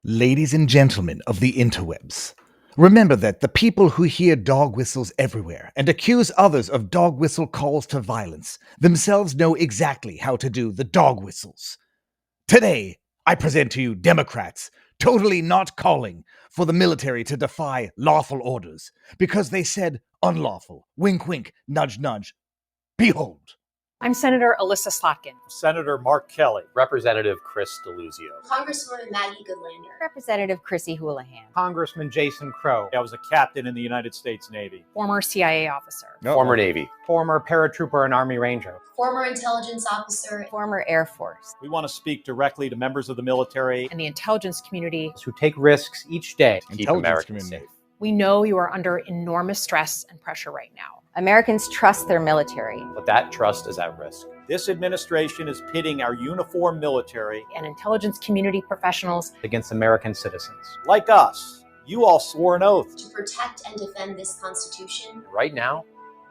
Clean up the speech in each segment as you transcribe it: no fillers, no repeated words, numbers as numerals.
Ladies and gentlemen of the interwebs, remember that the people who hear dog whistles everywhere and accuse others of dog whistle calls to violence themselves know exactly how to do the dog whistles. Today, I present to you Democrats totally not calling for the military to defy lawful orders because they said unlawful. Wink, wink, nudge, nudge. Behold. I'm Senator Alyssa Slotkin. Senator Mark Kelly. Representative Chris Deluzio. Congresswoman Maggie Goodlander. Representative Chrissy Houlihan. Congressman Jason Crow. I was a captain in the United States Navy. Former CIA officer. Former Navy. Former paratrooper and Army Ranger. Former intelligence officer. Former Air Force. We want to speak directly to members of the military And the intelligence community. Who take risks each day. Keep Americans safe. We know you are under enormous stress and pressure right now. Americans trust their military. But that trust is at risk. This administration is pitting our uniformed military And intelligence community professionals Against American citizens. like us. You all swore an oath. To protect and defend this Constitution. Right now,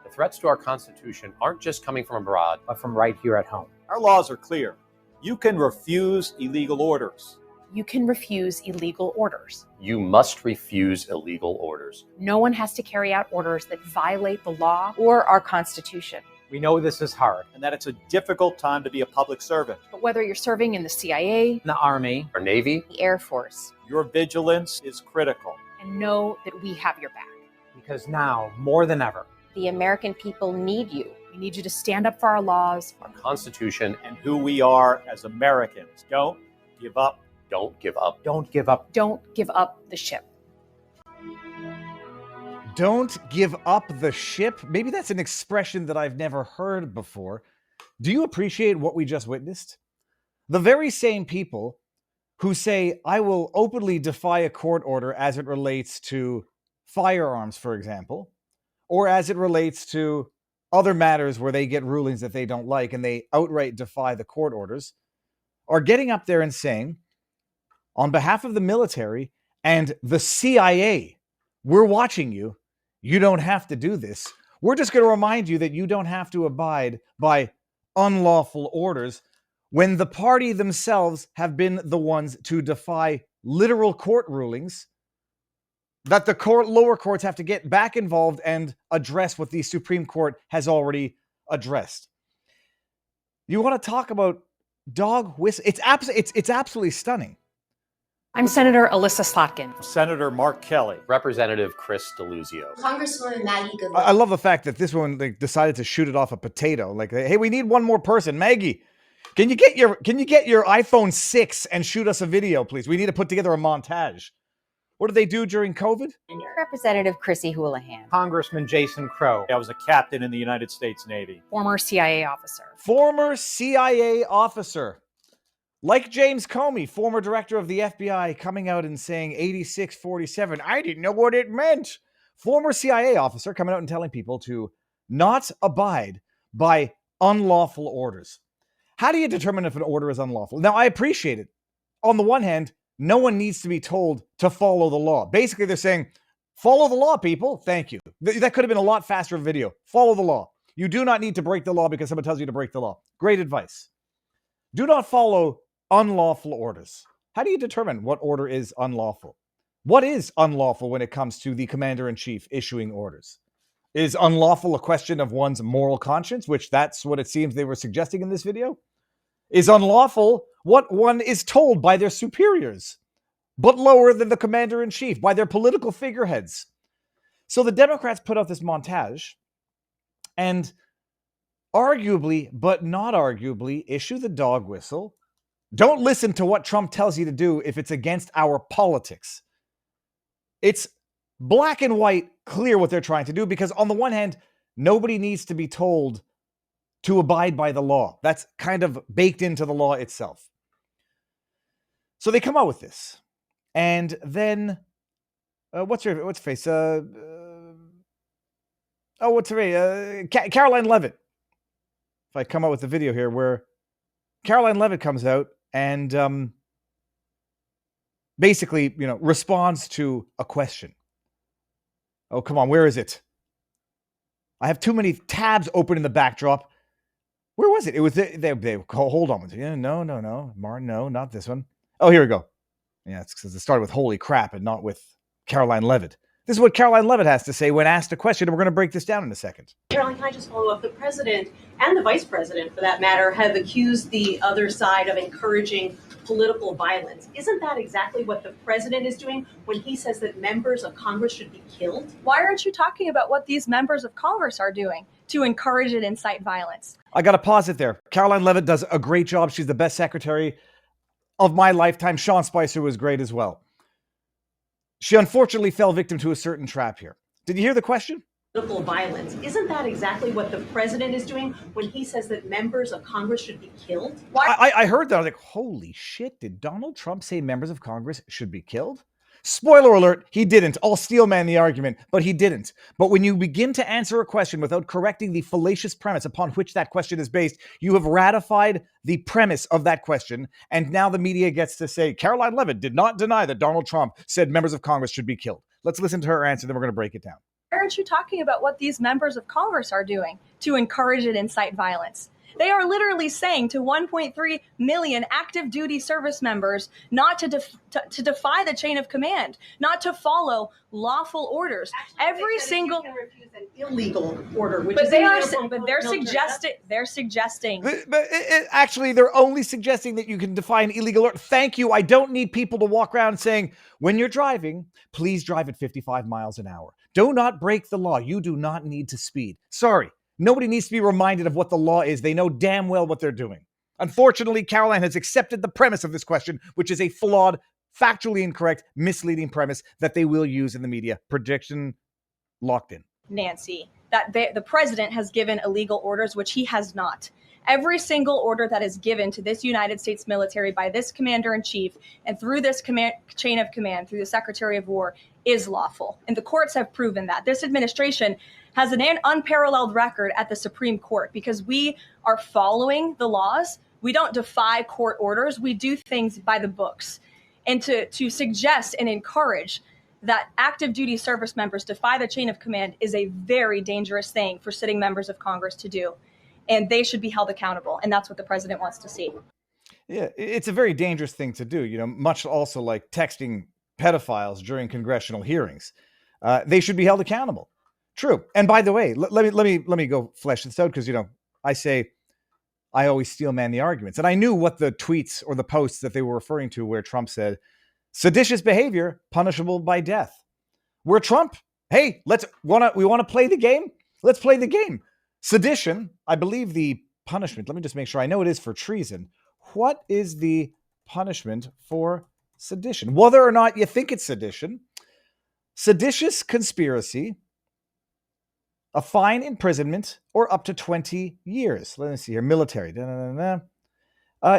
the threats to our Constitution aren't just coming from abroad, But from right here at home. Our laws are clear. You can refuse illegal orders. You can refuse illegal orders. you must refuse illegal orders. No one has to carry out orders that violate the law. Or our Constitution. We know this is hard. And that it's a difficult time to be a public servant. But whether you're serving in the CIA, In the Army, Our Navy, The Air Force. Your vigilance is critical. and know that we have your back. because now, more than ever, The American people need you. We need you to stand up for our laws. our Constitution, And who we are as Americans. Don't give up. don't give up. don't give up. Don't give up the ship. Don't give up the ship. Maybe that's an expression that I've never heard before. Do you appreciate what we just witnessed? The very same people who say, I will openly defy a court order as it relates to firearms, for example, or as it relates to other matters where they get rulings that they don't like and they outright defy the court orders, are getting up there and saying, on behalf of the military and the CIA, we're watching you. You don't have to do this. We're just going to remind you that you don't have to abide by unlawful orders when the party themselves have been the ones to defy literal court rulings that the lower courts have to get back involved and address what the Supreme Court has already addressed. You want to talk about dog whistle? It's absolutely stunning. I'm Senator Alyssa Slotkin. Senator Mark Kelly. Representative Chris Deluzio. Congresswoman Maggie Goodlander. I love the fact that this one decided to shoot it off a potato. Like, hey, we need one more person. Maggie, can you get your iPhone 6 and shoot us a video, please? We need to put together a montage. What did they do during COVID? Representative Chrissy Houlihan. Congressman Jason Crow. I was a captain in the United States Navy. Former CIA officer. Former CIA officer. Like James Comey, former director of the FBI, coming out and saying 8647. I didn't know what it meant. Former CIA officer coming out and telling people to not abide by unlawful orders. How do you determine if an order is unlawful? Now, I appreciate it. On the one hand, no one needs to be told to follow the law. Basically, they're saying, follow the law, people. Thank you. That could have been a lot faster video. Follow the law. You do not need to break the law because someone tells you to break the law. Great advice. Do not follow unlawful orders. How do you determine what order is unlawful? What is unlawful when it comes to the commander-in-chief issuing orders? Is unlawful a question of one's moral conscience, which that's what it seems they were suggesting in this video? Is unlawful what one is told by their superiors, but lower than the commander-in-chief, by their political figureheads? So the Democrats put out this montage and arguably, but not arguably, issue the dog whistle. Don't listen to what Trump tells you to do if it's against our politics. It's black and white, clear what they're trying to do, because on the one hand, nobody needs to be told to abide by the law. That's kind of baked into the law itself. So they come out with this. And then, what's her face? Caroline Leavitt. If I come out with the video here where Caroline Leavitt comes out and basically, responds to a question. Oh, come on, where is it? I have too many tabs open in the backdrop. Where was it? It was they hold on. No, Martin, no, not this one. Oh, here we go. Yeah, it's because it started with holy crap and not with Caroline Levitt. This is what Caroline Levitt has to say when asked a question, and we're going to break this down in a second. Caroline, can I just follow up? The president and the vice president, for that matter, have accused the other side of encouraging political violence. Isn't that exactly what the president is doing when he says that members of Congress should be killed? Why aren't you talking about what these members of Congress are doing to encourage and incite violence? I got to pause it there. Caroline Levitt does a great job. She's the best secretary of my lifetime. Sean Spicer was great as well. She unfortunately fell victim to a certain trap here. Did you hear the question? Political violence. Isn't that exactly what the president is doing when he says that members of Congress should be killed? I heard that. I was like, holy shit, did Donald Trump say members of Congress should be killed? Spoiler alert, he didn't. I'll steelman the argument, but he didn't. But when you begin to answer a question without correcting the fallacious premise upon which that question is based, you have ratified the premise of that question. And now the media gets to say, Caroline Levitt did not deny that Donald Trump said members of Congress should be killed. Let's listen to her answer, then we're going to break it down. Why aren't you talking about what these members of Congress are doing to encourage and incite violence? They are literally saying to 1.3 million active duty service members not to defy the chain of command, not to follow lawful orders. Actually, Every single you can refuse an illegal order, which but is they are illegal but they're military suggesting Actually, they're only suggesting that you can define illegal order. Thank you. I don't need people to walk around saying, when you're driving, please drive at 55 miles an hour. Do not break the law. You do not need to speed. Sorry. Nobody needs to be reminded of what the law is. They know damn well what they're doing. Unfortunately, Caroline has accepted the premise of this question, which is a flawed, factually incorrect, misleading premise that they will use in the media. Prediction locked in. Nancy, that the president has given illegal orders, which he has not. Every single order that is given to this United States military by this commander-in-chief and through this chain of command, through the Secretary of War, is lawful. And the courts have proven that. This administration has an unparalleled record at the Supreme Court because we are following the laws. We don't defy court orders. We do things by the books. And to suggest and encourage that active duty service members defy the chain of command is a very dangerous thing for sitting members of Congress to do. And they should be held accountable. And that's what the president wants to see. Yeah, it's a very dangerous thing to do, much also like texting pedophiles during congressional hearings. They should be held accountable. True. And by the way, let me go flesh this out because, I say I always steelman the arguments. And I knew what the tweets or the posts that they were referring to where Trump said, seditious behavior punishable by death. Where Trump, hey, we want to play the game? Let's play the game. Sedition, I believe the punishment, let me just make sure I know it is for treason. What is the punishment for sedition? Whether or not you think it's sedition, seditious conspiracy, a fine, imprisonment, or up to 20 years. Let me see here. Military.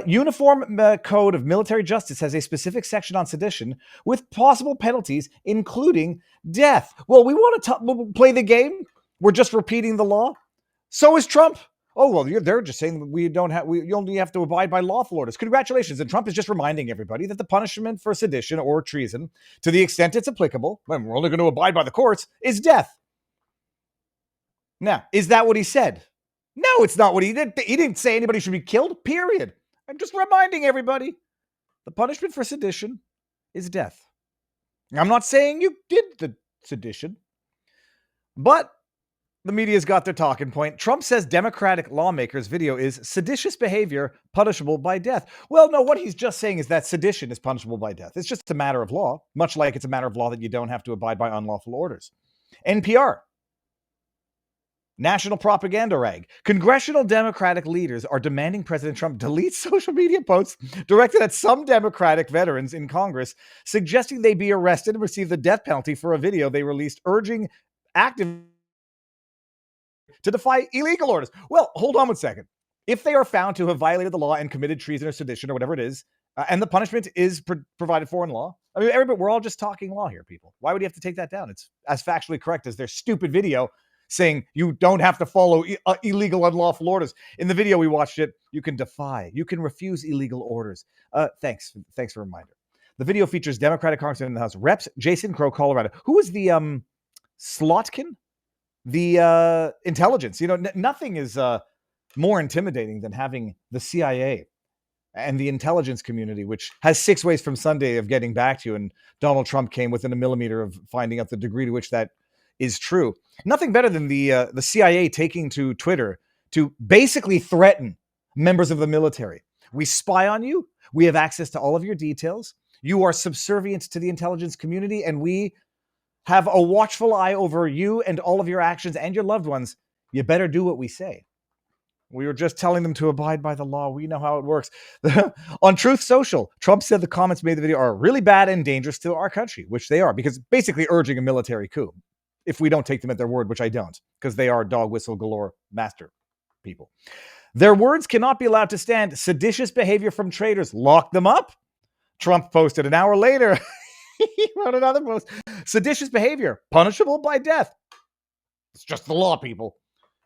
Uniform Code of Military Justice has a specific section on sedition with possible penalties, including death. Well, we want to play the game. We're just repeating the law. So is Trump. Oh, well, they're just saying we only have to abide by lawful orders. Congratulations. And Trump is just reminding everybody that the punishment for sedition or treason, to the extent it's applicable, when we're only going to abide by the courts, is death. Now, is that what he said? No, it's not what he did. He didn't say anybody should be killed, period. I'm just reminding everybody the punishment for sedition is death. I'm not saying you did the sedition, but the media's got their talking point. Trump says Democratic lawmakers' video is seditious behavior punishable by death. Well, no, what he's just saying is that sedition is punishable by death. It's just a matter of law, much like it's a matter of law that you don't have to abide by unlawful orders. NPR. National propaganda rag. Congressional Democratic leaders are demanding President Trump delete social media posts directed at some Democratic veterans in Congress, suggesting they be arrested and receive the death penalty for a video they released urging active to defy illegal orders. Well, hold on one second. If they are found to have violated the law and committed treason or sedition or whatever it is, and the punishment is provided for in law, I mean, everybody, we're all just talking law here, people. Why would you have to take that down? It's as factually correct as their stupid video saying you don't have to follow illegal, unlawful orders. In the video we watched it, you can refuse illegal orders. Thanks for a reminder. The video features Democratic Congressman in the House, Reps Jason Crow, Colorado. Who is the Slotkin? The intelligence. Nothing is more intimidating than having the CIA and the intelligence community, which has 6 ways from Sunday of getting back to you, and Donald Trump came within a millimeter of finding out the degree to which that is true. Nothing better than the CIA taking to Twitter to basically threaten members of the military. We spy on you. We have access to all of your details. You are subservient to the intelligence community, and we have a watchful eye over you and all of your actions and your loved ones. You better do what we say. We were just telling them to abide by the law. We know how it works. On Truth Social, Trump said the comments made in the video are really bad and dangerous to our country, which they are, because basically urging a military coup, if we don't take them at their word, which I don't, because they are dog whistle galore master people. Their words cannot be allowed to stand. Seditious behavior from traitors. Lock them up. Trump posted an hour later. He wrote another post. Seditious behavior, punishable by death. It's just the law, people.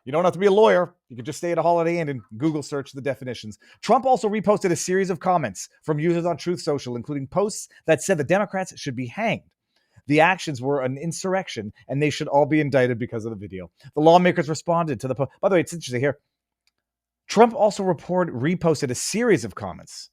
You don't have to be a lawyer. You can just stay at a Holiday Inn and Google search the definitions. Trump also reposted a series of comments from users on Truth Social, including posts that said the Democrats should be hanged. The actions were an insurrection, and they should all be indicted because of the video. The lawmakers responded to the post. By the way, it's interesting here. Trump also reposted a series of comments.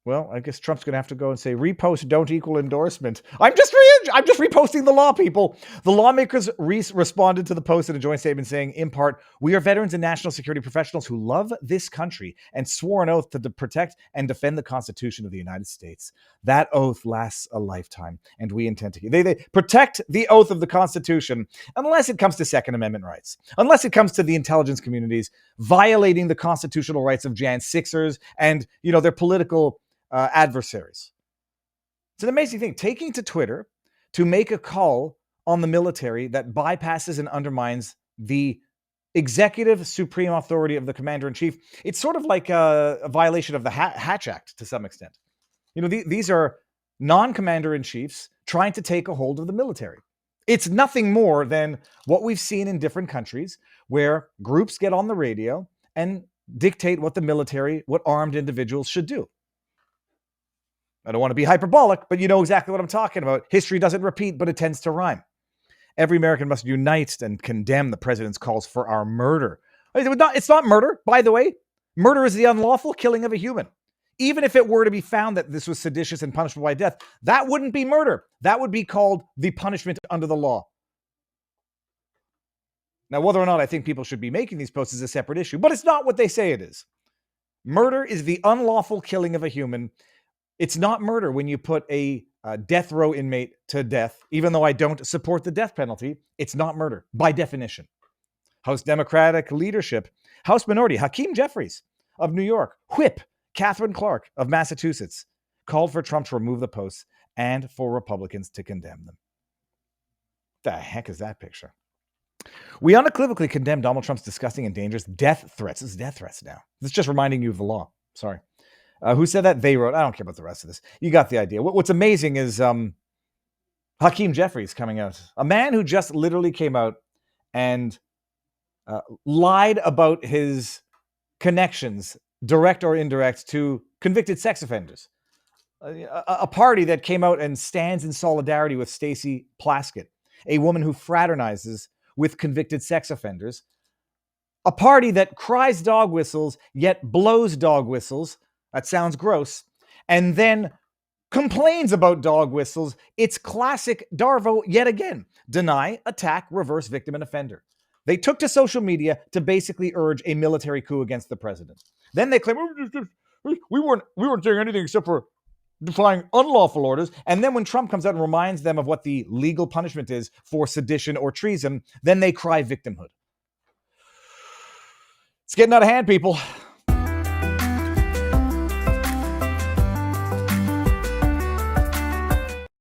Well, I guess Trump's going to have to go and say, repost don't equal endorsement. I'm just reposting the law, people. The lawmakers responded to the post in a joint statement saying, in part, we are veterans and national security professionals who love this country and swore an oath to protect and defend the Constitution of the United States. That oath lasts a lifetime, and we intend to. They protect the oath of the Constitution unless it comes to Second Amendment rights, unless it comes to the intelligence communities violating the constitutional rights of Jan 6ers and, their political adversaries. It's an amazing thing. Taking to Twitter to make a call on the military that bypasses and undermines the executive supreme authority of the commander-in-chief. It's sort of like a violation of the Hatch Act to some extent. These are non-commander-in-chiefs trying to take a hold of the military. It's nothing more than what we've seen in different countries where groups get on the radio and dictate what the military, what armed individuals should do. I don't want to be hyperbolic, but you know exactly what I'm talking about. History doesn't repeat, but it tends to rhyme. Every American must unite and condemn the president's calls for our murder. It's not murder, by the way. Murder is the unlawful killing of a human. Even if it were to be found that this was seditious and punishable by death, that wouldn't be murder. That would be called the punishment under the law. Now, whether or not I think people should be making these posts is a separate issue, but it's not what they say it is. Murder is the unlawful killing of a human. It's not murder when you put a death row inmate to death, even though I don't support the death penalty. It's not murder by definition. House Democratic leadership, House Minority, Hakeem Jeffries of New York, Whip Catherine Clark of Massachusetts, called for Trump to remove the posts and for Republicans to condemn them. The heck is that picture? We unequivocally condemn Donald Trump's disgusting and dangerous death threats. This is death threats now. This is just reminding you of the law. Sorry. Who said that? They wrote. I don't care about the rest of this. You got the idea. What's amazing is Hakeem Jeffries coming out. A man who just literally came out and lied about his connections, direct or indirect, to convicted sex offenders. A party that came out and stands in solidarity with Stacey Plaskett, a woman who fraternizes with convicted sex offenders. A party that cries dog whistles, yet blows dog whistles. That sounds gross. And then complains about dog whistles. It's classic Darvo yet again. Deny, attack, reverse, victim, and offender. They took to social media to basically urge a military coup against the president. Then they claim, we weren't doing anything except for defying unlawful orders. And then when Trump comes out and reminds them of what the legal punishment is for sedition or treason, then they cry victimhood. It's getting out of hand, people.